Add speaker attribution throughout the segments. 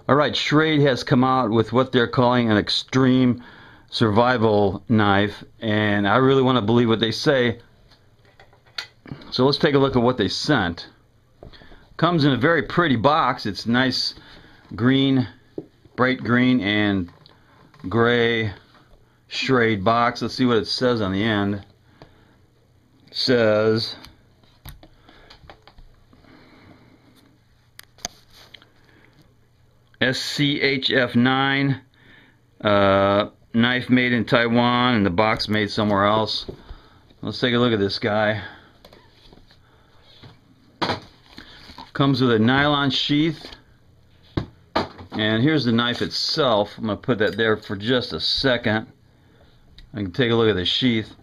Speaker 1: Alright, Schrade has come out with what they're calling an extreme survival knife, and I really want to believe what they say. So let's take a look at what they sent. Comes in a very pretty box. It's nice green, bright green and gray Schrade box. Let's see what it says on the end. It says SCHF9, knife made in Taiwan and the box made somewhere else. Let's take a look at this guy. Comes with a nylon sheath, and here's the knife itself. I'm going to put that there for just a second. I can take a look at the sheath.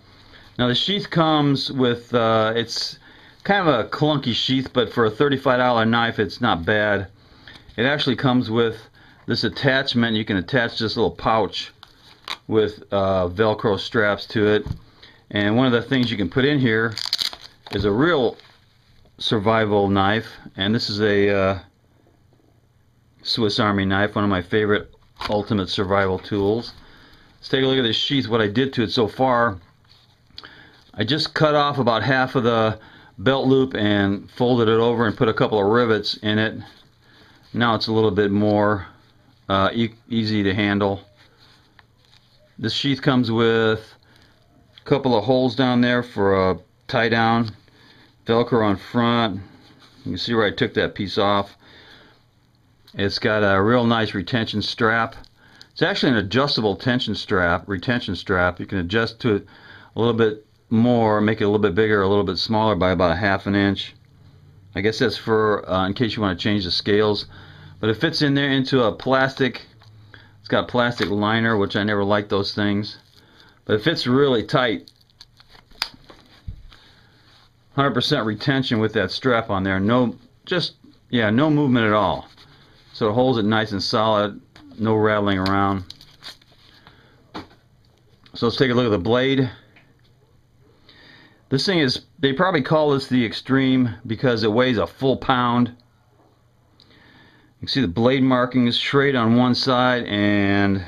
Speaker 1: Now the sheath comes with, it's kind of a clunky sheath, but for a $35 knife it's not bad. It actually comes with this attachment. You can attach this little pouch with Velcro straps to it. And one of the things you can put in here is a real survival knife. And this is a Swiss Army knife, one of my favorite ultimate survival tools. Let's take a look at this sheath, what I did to it so far. I just cut off about half of the belt loop and folded it over and put a couple of rivets in it. Now it's a little bit more easy to handle. This sheath comes with a couple of holes down there for a tie down, Velcro on front. You can see where I took that piece off. It's got a real nice retention strap. It's actually an adjustable retention strap. You can adjust to it a little bit more, make it a little bit bigger, a little bit smaller by about a ½ an inch. I guess that's for in case you want to change the scales. But it fits in there into a plastic. It's got a plastic liner, which I never liked those things. But it fits really tight. 100% retention with that strap on there. No movement at all. So it holds it nice and solid. No rattling around. So let's take a look at the blade. This thing is, they probably call this the Extreme because it weighs a full pound. You can see the blade markings, Schrade on one side, and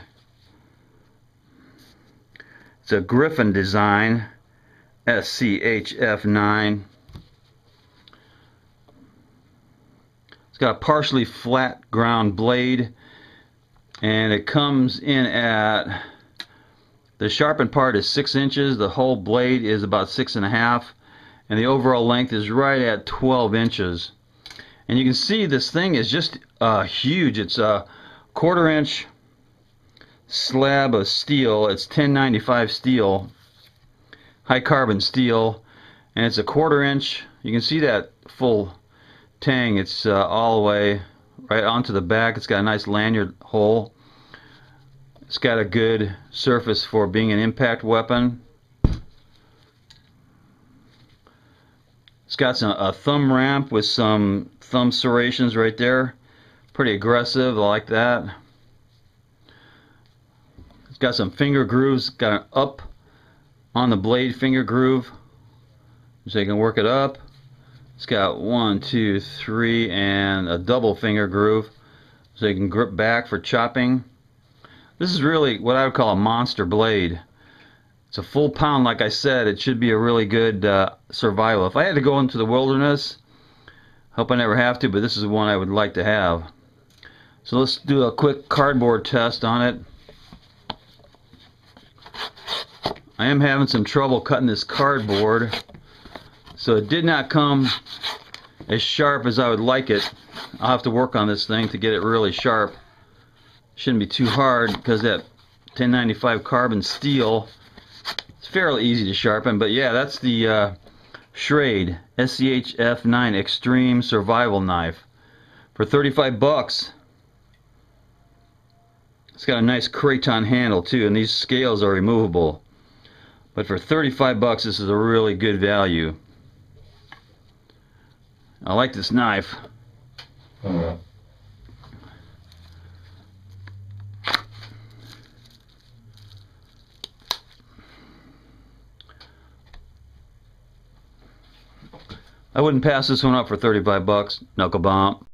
Speaker 1: it's a Griffin design, SCHF9. It's got a partially flat ground blade, and it comes in at, the sharpened part is 6 inches, the whole blade is about 6.5, and the overall length is right at 12 inches. And you can see this thing is just huge. It's a 1/4 inch slab of steel. It's 1095 steel, high carbon steel, and it's a 1/4 inch. You can see that full tang. It's all the way right onto the back. It's got a nice lanyard hole. It's got a good surface for being an impact weapon. It's got a thumb ramp with some thumb serrations right there. Pretty aggressive, I like that. It's got some finger grooves. Got an up on the blade finger groove, so you can work it up. It's got 1, 2, 3, and a double finger groove, so you can grip back for chopping. This is really what I would call a monster blade. It's a full pound, like I said. It should be a really good survival. If I had to go into the wilderness, hope I never have to, but this is one I would like to have. So let's do a quick cardboard test on it. I am having some trouble cutting this cardboard, so it did not come as sharp as I would like it. I'll have to work on this thing to get it really sharp. Shouldn't be too hard because that 1095 carbon steel, it's fairly easy to sharpen. But yeah, that's the Schrade SCHF9 Extreme Survival Knife for 35 bucks. It's got a nice craton handle too, and these scales are removable. But for 35 bucks, this is a really good value. I like this knife. I wouldn't pass this one up for 35 bucks. Knuckle bump.